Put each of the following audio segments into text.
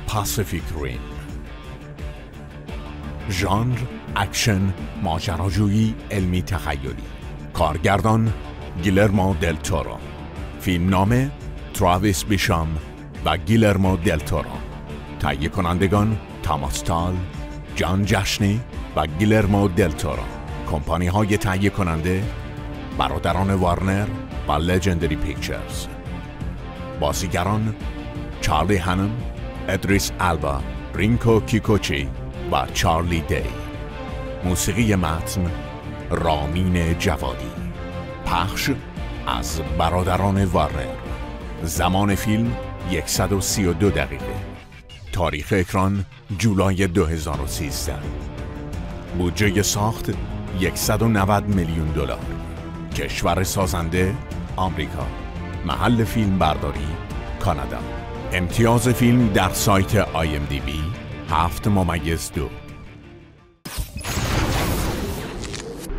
پاسیفیک ریم. ژانر اکشن، ماجراجویی، علمی تخیلی. کارگردان گیلرمو دل تورو. فیلمنامه تراویس بیشام و گیلرمو دل تورو. تهیه کنندگان تاماس تال، جان جشنی و گیلرمو دل تورو. کمپانی های تهیه کننده برادران وارنر و لژندری پیکچرز. بازیگران چارلی هنم، ادریس البا، رینکو کیکوچی و چارلی دی. موسیقی متن رامین جوادی. پخش از برادران وارنر. زمان فیلم 132 دقیقه. تاریخ اکران جولای 2013. بودجه ساخت 190 میلیون دلار. کشور سازنده آمریکا. محل فیلم برداری کانادا. امتیاز فیلم در سایت IMDb 7.2.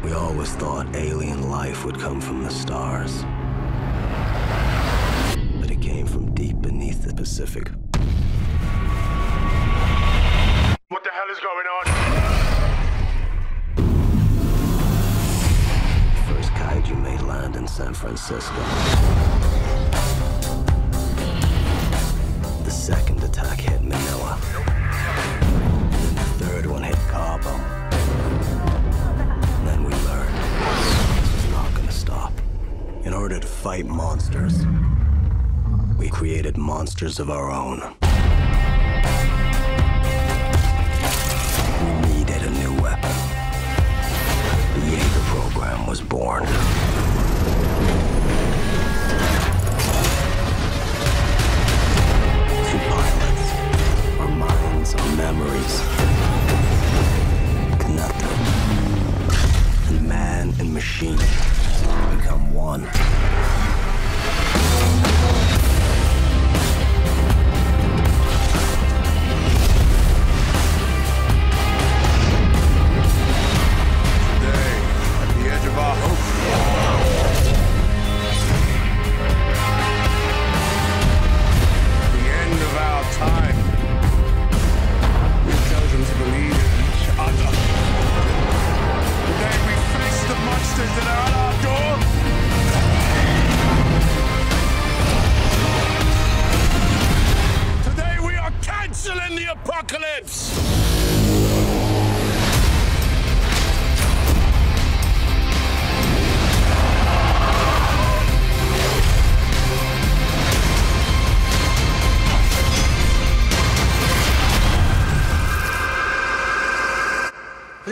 We always thought alien life would come from the stars. But it came from deep beneath the Pacific. What the hell is going on? The first kaiju made land in San Francisco. The second attack hit Manila. And the third one hit Cabo. And then we learned this was not gonna stop. In order to fight monsters, we created monsters of our own. We needed a new weapon. The Jaeger program was born. Two pilots, our minds, our memories, connected. And man and machine become one.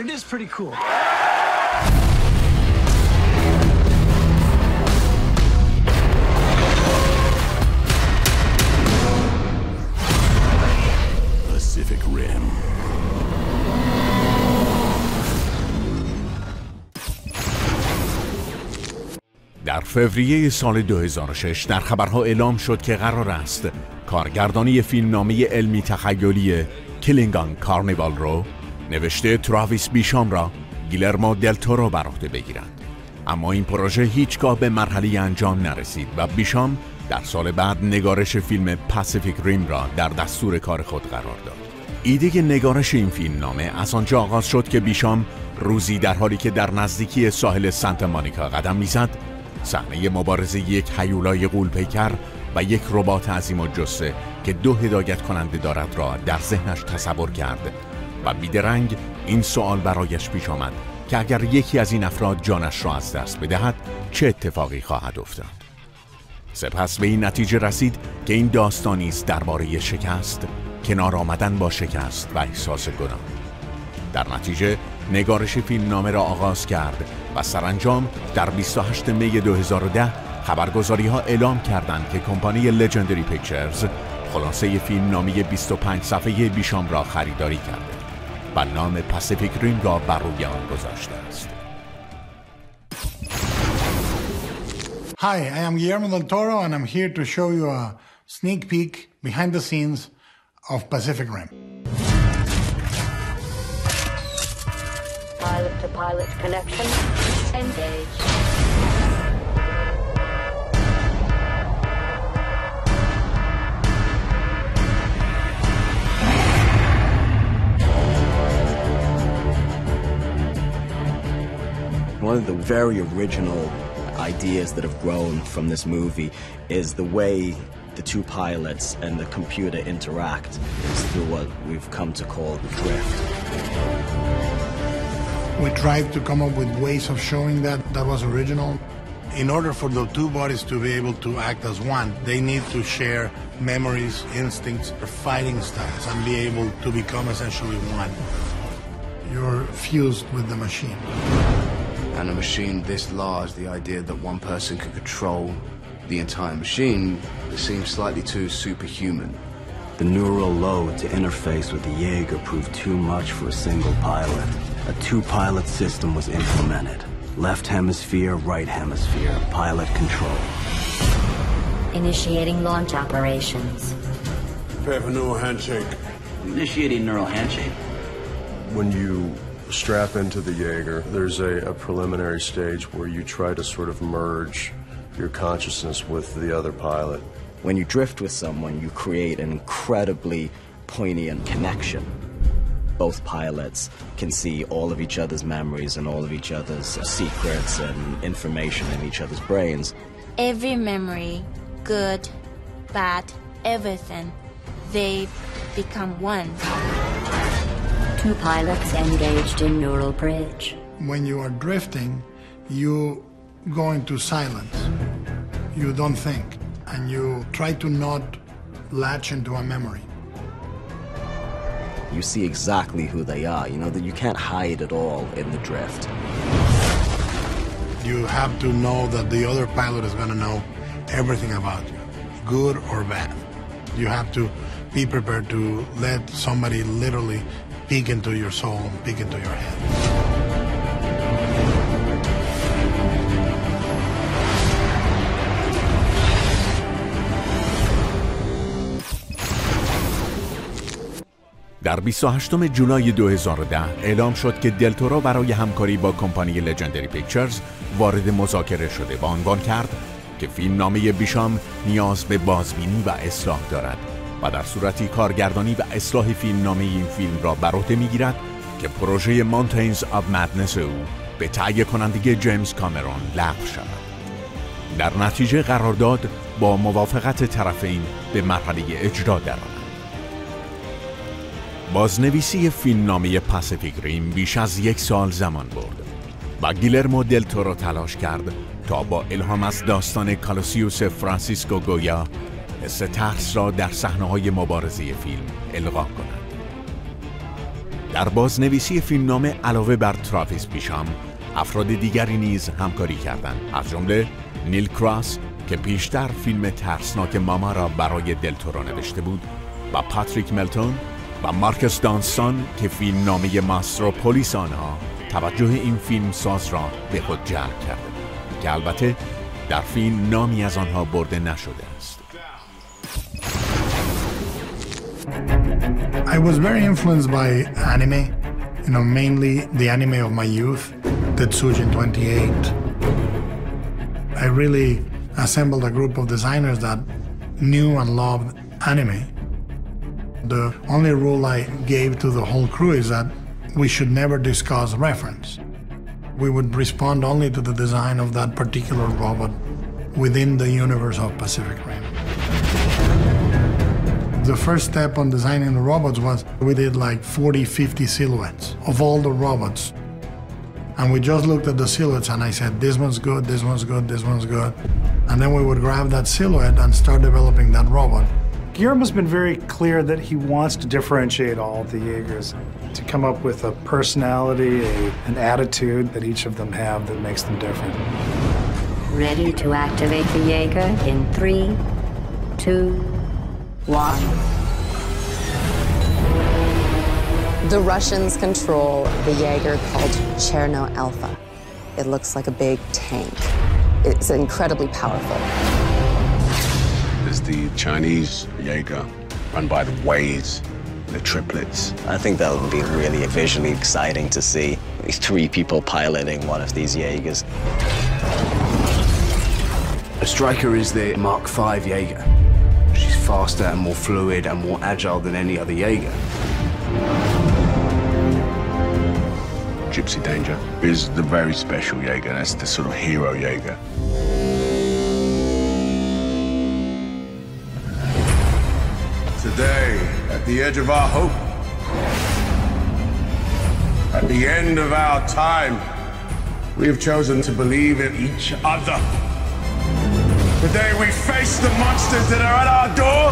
It is pretty cool. Pacific Rim. در فوریه سال 2006 در خبرها اعلام شد که قرار است کارگردانی فیلمنامه علمی تخیلی کلینگان کارنیوال رو نوشته تراویس بیشام را گیلرمو دل تورو بر عهده بگیرند. اما این پروژه هیچگاه به مرحله انجام نرسید و بیشام در سال بعد نگارش فیلم پاسیفیک ریم را در دستور کار خود قرار داد. ایده نگارش این فیلمنامه از آنجا آغاز شد که بیشام روزی در حالی که در نزدیکی ساحل سانتا مونیکا قدم میزد، صحنه مبارزه یک هیولای غول‌پیکر و یک ربات عظیم الجثه که 2 هدایت کننده دارد را در ذهنش تصور کرد و بیدرنگ این سوال برایش پیش آمد که اگر یکی از این افراد جانش را از دست بدهد چه اتفاقی خواهد افتاد. سپس به این نتیجه رسید که این داستانی است درباره شکست، کنار آمدن با شکست و احساس گناه. در نتیجه نگارش فیلمنامه را آغاز کرد و سرانجام در 28 می 2010 خبرگزاری ها اعلام کردند که کمپانی لژندری پیکچرز خلاصه فیلمنامه 25 صفحه بیشام را خریداری کرده و نام پاسیفیک ریم را بر روی آن گذاشته است. Hi, I am Guillermo del Toro and I'm here to show you a sneak peek behind the scenes of Pacific Rim. Pilot-to-pilot connection engaged. One of the very original ideas that have grown from this movie is the way the two pilots and the computer interact is through what we've come to call the drift. We tried to come up with ways of showing that was original. In order for the two bodies to be able to act as one, they need to share memories, instincts, fighting styles, and be able to become essentially one. You're fused with the machine. And a machine this large, the idea that one person could control the entire machine seems slightly too superhuman. The neural load to interface with the Jaeger proved too much for a single pilot. A two-pilot system was implemented. Left hemisphere, right hemisphere, pilot control. Initiating launch operations. Prepare for neural handshake. Initiating neural handshake. When you strap into the Jaeger, there's a preliminary stage where you try to sort of merge your consciousness with the other pilot. When you drift with someone, you create an incredibly poignant connection. Both pilots can see all of each other's memories and all of each other's secrets and information in each other's brains. Every memory, good, bad, everything, they become one. Two pilots engaged in neural bridge. When you are drifting, you go into silence. You don't think, and you try to not latch into a memory. You see exactly who they are, you know, that you can't hide it all in the drift. You have to know that the other pilot is going to know everything about you, good or bad. You have to be prepared to let somebody literally peek into your soul and peek into your head. در 28 جولای 2010 اعلام شد که دل تورو برای همکاری با کمپانی لژندری پیکچرز وارد مذاکره شده و عنوان کرد که فیلم نامه بیشام نیاز به بازبینی و اصلاح دارد و در صورتی کارگردانی و اصلاح فیلم نامه این فیلم را بر عهده میگیرد که پروژه مانتینز آف مدنس او به تهیه کننده جیمز کامرون لغو شود. در نتیجه قرارداد با موافقت طرفین به مرحله اجرا درآمد. بازنویسی فیلمنامه پاسیفیک ریم بیش از 1 سال زمان برد و گیلرمو دل تورو تلاش کرد تا با الهام از داستان کالوسیوس فرانسیسکو گویا حس ترس را در صحنه‌های مبارزه فیلم القا کند. در بازنویسی فیلمنامه علاوه بر تراویس بیشام، افراد دیگری نیز همکاری کردند، از جمله نیل کراس که پیشتر فیلم ترسناک ماما را برای دل تورو نوشته بود و پاتریک ملتون و مارکس دانستان که فیلم نامه ماستروپولیس آنها توجه این فیلم ساز را به خود جلب کرده بود که البته در فیلم نامی از آنها برده نشده است. I was very influenced by anime, you know, mainly the anime of my youth, Tetsujin 28. I really assembled a group of designers that knew and loved anime. The only rule I gave to the whole crew is that we should never discuss reference. We would respond only to the design of that particular robot within the universe of Pacific Rim. The first step on designing the robots was we did like 40, 50 silhouettes of all the robots. And we just looked at the silhouettes and I said, this one's good, this one's good, this one's good. And then we would grab that silhouette and start developing that robot. Guillermo's been very clear that he wants to differentiate all of the Jaegers, to come up with a personality, an attitude that each of them have that makes them different. Ready to activate the Jaeger in 3, 2, 1. The Russians control the Jaeger called Cherno Alpha. It looks like a big tank. It's incredibly powerful. There's the Chinese Jaeger, run by the Ways, the triplets. I think that would be really visually exciting to see. 3 people piloting one of these Jaegers. A Striker is the Mark V Jaeger. She's faster and more fluid and more agile than any other Jaeger. Gypsy Danger, is the very special Jaeger. That's the sort of hero Jaeger. Today, at the edge of our hope, at the end of our time, we have chosen to believe in each other. Today we face the monsters that are at our door.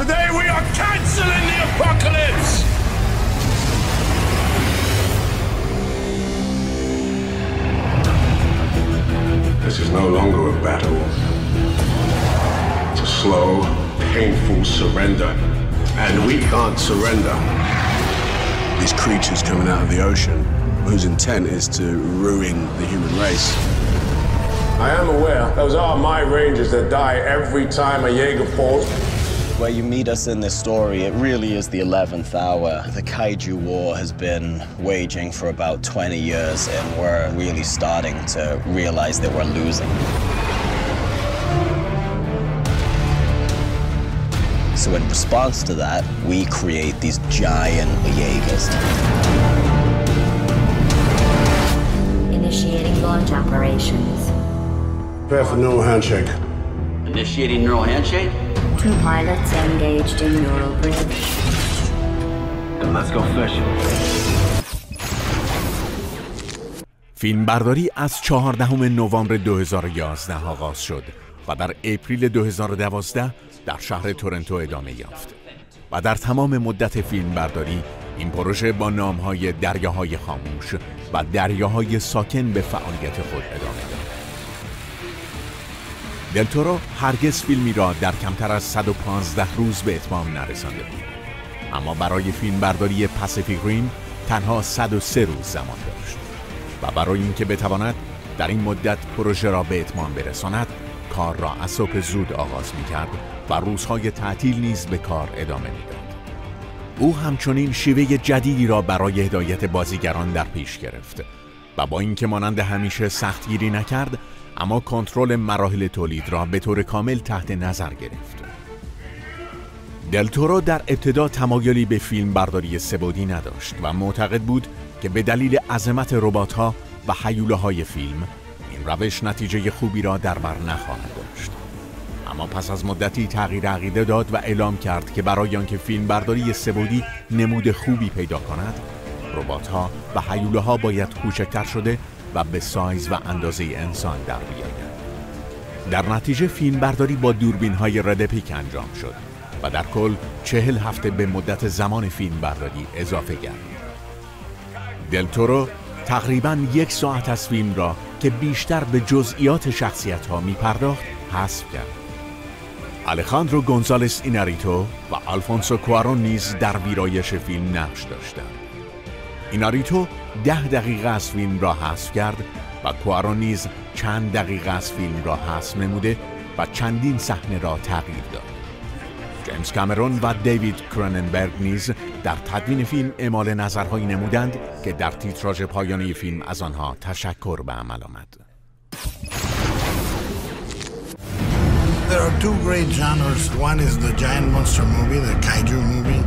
Today we are canceling the apocalypse! This is no longer a battle. It's a slow, painful surrender. And we can't surrender. These creatures coming out of the ocean, whose intent is to ruin the human race. I am aware those are my rangers that die every time a Jaeger falls. Where you meet us in this story, it really is the 11th hour. The kaiju war has been waging for about 20 years, and we're really starting to realize that we're losing. So in response to that, we create these giant Jaegers. Initiating launch operations. Prepare for neural handshake. Initiating neural handshake? 2 pilots engaged in neural bridge. Then let's go fishing. فیلمبرداری از 14 نوامبر 2011 آغاز شد و در اپریل 2012 در شهر تورنتو ادامه یافت. و در تمام مدت فیلمبرداری این پروژه با نام‌های دریاهای خاموش و دریاهای ساکن به فعالیت خود ادامه داد. دل تورو هرگز فیلمی را در کمتر از 115 روز به اتمام نرسانده بود. اما برای فیلمبرداری پاسیفیک ریم تنها 103 روز زمان داشت. و برای اینکه بتواند در این مدت پروژه را به اتمام برساند، کار را از صبح زود آغاز می‌کرد و روزهای تعطیل نیز به کار ادامه می‌داد. او همچنین شیوه جدیدی را برای هدایت بازیگران در پیش گرفت و با اینکه مانند همیشه سختگیری نکرد، اما کنترل مراحل تولید را به طور کامل تحت نظر گرفت. دل تورو در ابتدا تمایلی به فیلم برداری سه‌بعدی نداشت و معتقد بود که به دلیل عظمت ربات‌ها و هیوله‌های فیلم این روش نتیجه خوبی را در بر نخواهد داشت. اما پس از مدتی تغییر عقیده داد و اعلام کرد که برای آنکه فیلم برداری سه‌بعدی نمود خوبی پیدا کند، ربات‌ها و هیوله‌ها باید کوچکتر شده و به سایز و اندازه انسان در بیاید. در نتیجه فیلم برداری با دوربین‌های ردپیک انجام شد و در کل 40 هفته به مدت زمان فیلم برداری اضافه گردید. دل تورو تقریباً 1 ساعت از فیلم را که بیشتر به جزئیات شخصیت‌ها می‌پرداخت حذف کرد. آلخاندرو گونزالس ایناریتو و آلفونسو کوارون نیز در ویرایش فیلم نقش داشتند. ایناریتو 10 دقیقه از فیلم را حذف کرد و کوارون نیز چند دقیقه از فیلم را حذف نموده و چندین صحنه را تغییر داد. جیمز کامرون و دیوید کروننبرگ نیز در تدوین فیلم اعمال نظرهایی نمودند که در تیتراژ پایانی فیلم از آنها تشکر به عمل آمد. There are 2 great genres. One is the giant monster movie, the kaiju movie.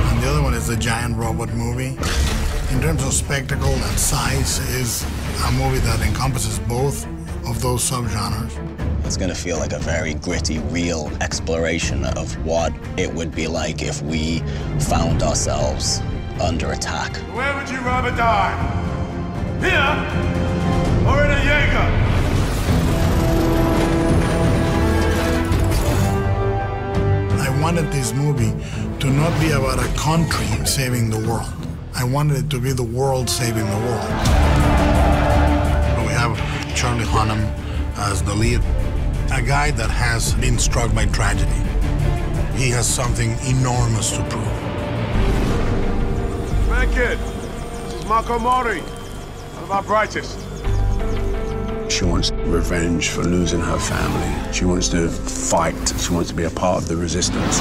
And the other one is the giant robot movie. In terms of spectacle and size, is a movie that encompasses both of those subgenres. It's going to feel like a very gritty, real exploration of what it would be like if we found ourselves under attack. Where would you rather die? Here or in a Jaeger? I wanted this movie to not be about a country saving the world. I wanted it to be the world saving the world. We have Charlie Hunnam as the lead, a guy that has been struck by tragedy. He has something enormous to prove. Man, kid, this is Marco Mori, one of our brightest. She wants revenge for losing her family. She wants to fight. She wants to be a part of the resistance.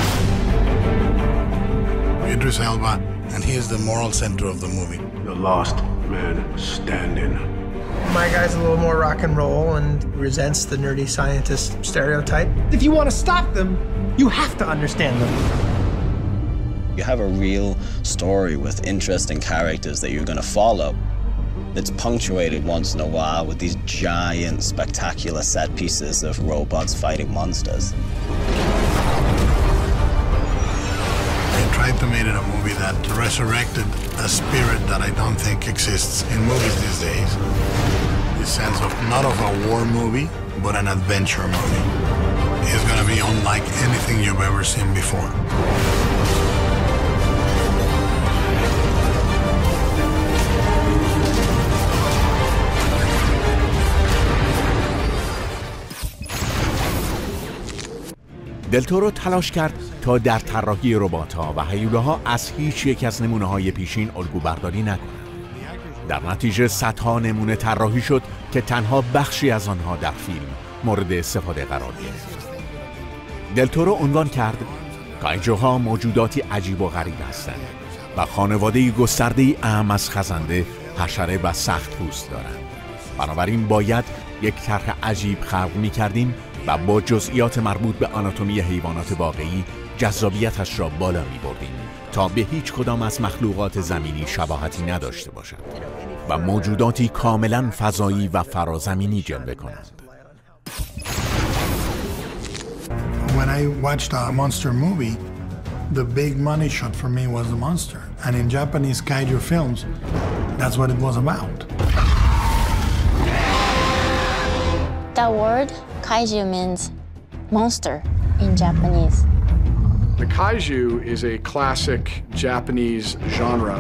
Idris Elba, and he is the moral center of the movie. The last man standing. My guy's a little more rock and roll and resents the nerdy scientist stereotype. If you want to stop them, you have to understand them. You have a real story with interesting characters that you're going to follow. It's punctuated once in a while with these giant, spectacular set pieces of robots fighting monsters. I tried to make it a movie that resurrected a spirit that I don't think exists in movies these days. The sense of not of a war movie, but an adventure movie. It's going to be unlike anything you've ever seen before. دلتورو تلاش کرد تا در طراحی ربات‌ها و هیولاها از هیچ یک از نمونه‌های پیشین الگو برداری نکند. در نتیجه صدها نمونه طراحی شد که تنها بخشی از آنها در فیلم مورد استفاده قرار گرفت. دلتورو عنوان کرد کایجوها موجوداتی عجیب و غریب هستند و خانواده‌ای گسترده‌ای اعم از خزنده، حشره و سخت‌پوست دارند. بنابراین باید یک طرح عجیب خلق می‌کردیم و با جزئیات مربوط به آناتومی حیوانات واقعی جذابیتش را بالا می‌بردیم تا به هیچ کدام از مخلوقات زمینی شباهتی نداشته باشد و موجوداتی کاملاً فضایی و فرازمینی جلوه کنند. When I watched a monster movie, the big money shot for me was the monster. And in Japanese kaiju films, that's what it was about. That word, kaiju, means monster in Japanese. The kaiju is a classic Japanese genre.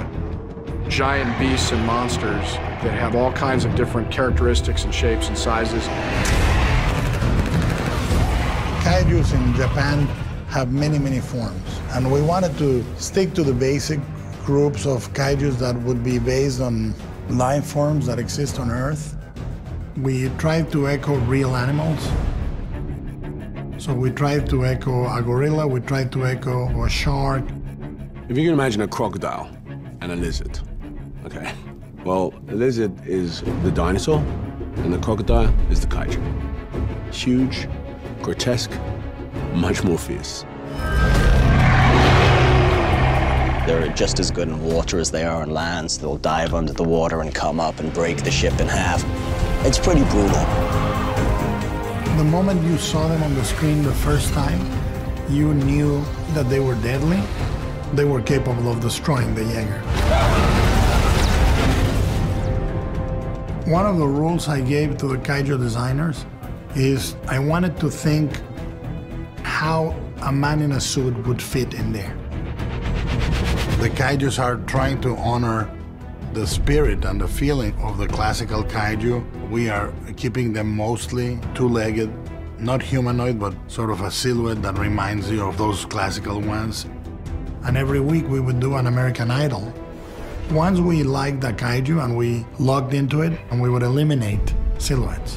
Giant beasts and monsters that have all kinds of different characteristics and shapes and sizes. Kaijus in Japan have many, many forms. And we wanted to stick to the basic groups of kaijus that would be based on life forms that exist on Earth. We tried to echo real animals. So we tried to echo a gorilla, we tried to echo a shark. If you can imagine a crocodile and a lizard, okay? Well, the lizard is the dinosaur, and the crocodile is the kaiju. Huge, grotesque, much more fierce. They're just as good in water as they are on land, so they'll dive under the water and come up and break the ship in half. It's pretty brutal. The moment you saw them on the screen the first time, you knew that they were deadly. They were capable of destroying the Jaeger. One of the rules I gave to the kaiju designers is I wanted to think how a man in a suit would fit in there. The kaijus are trying to honor the spirit and the feeling of the classical kaiju. We are keeping them mostly two-legged, not humanoid, but sort of a silhouette that reminds you of those classical ones. And every week we would do an American Idol. Once we liked the kaiju and we logged into it, and we would eliminate silhouettes.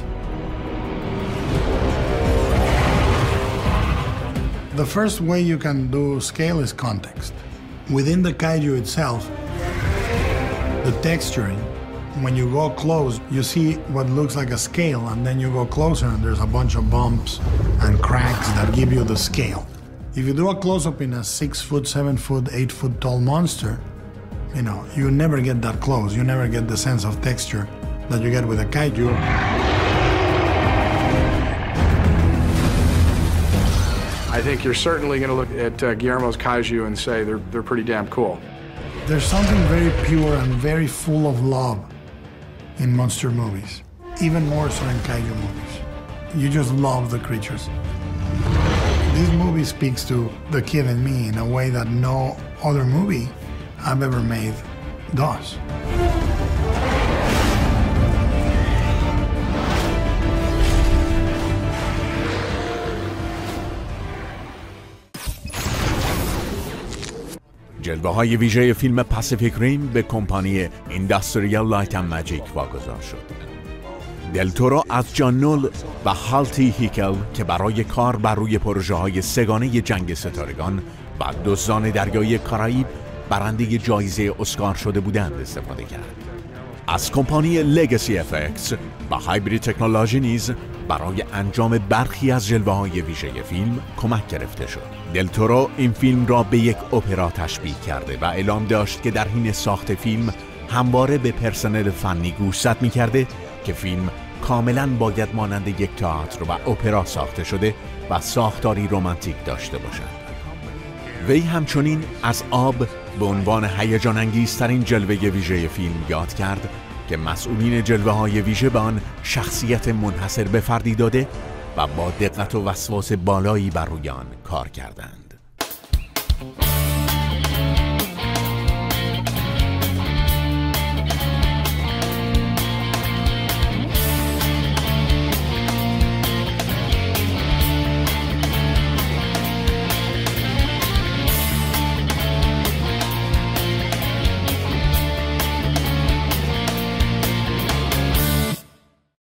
The first way you can do scale is context. Within the kaiju itself, the texturing, when you go close, you see what looks like a scale, and then you go closer and there's a bunch of bumps and cracks that give you the scale. If you do a close-up in a 6 foot, 7 foot, 8 foot tall monster, you know, you never get that close. You never get the sense of texture that you get with a kaiju. I think you're certainly going to look at Guillermo's kaiju and say they're pretty damn cool. There's something very pure and very full of love in monster movies, even more so in kaiju movies. You just love the creatures. This movie speaks to the kid in me in a way that no other movie I've ever made does. جلوه‌های ویژه فیلم پاسیفیک ریم به کمپانی اینداستریال لایت اند ماجیک واگذار شد. دلتورو از جان نول و هالتی هیکل که برای کار بر روی پروژه‌های سگانه جنگ ستارگان و دزدان دریایی کارائیب برنده جایزه اسکار شده بودند استفاده کرد. از کمپانی لگسی افکس و هایبرید تکنولوژی نیز برای انجام برخی از جلوه‌های ویژه فیلم کمک گرفته شد. دل تورو این فیلم را به یک اپرا تشبیه کرده و اعلام داشت که در حین ساخت فیلم همواره به پرسنل فنی گوشزد می‌کرده که فیلم کاملاً باید مانند یک تئاتر و اپرا ساخته شده و ساختاری رمانتیک داشته باشد. وی همچنین از آب به عنوان هیجان انگیزترین جلوه ویژه فیلم یاد کرد که مسئولین جلوه‌های ویژه به آن شخصیت منحصر به فردی داده و با دقت و وسواس بالایی بر روی آن کار کردند.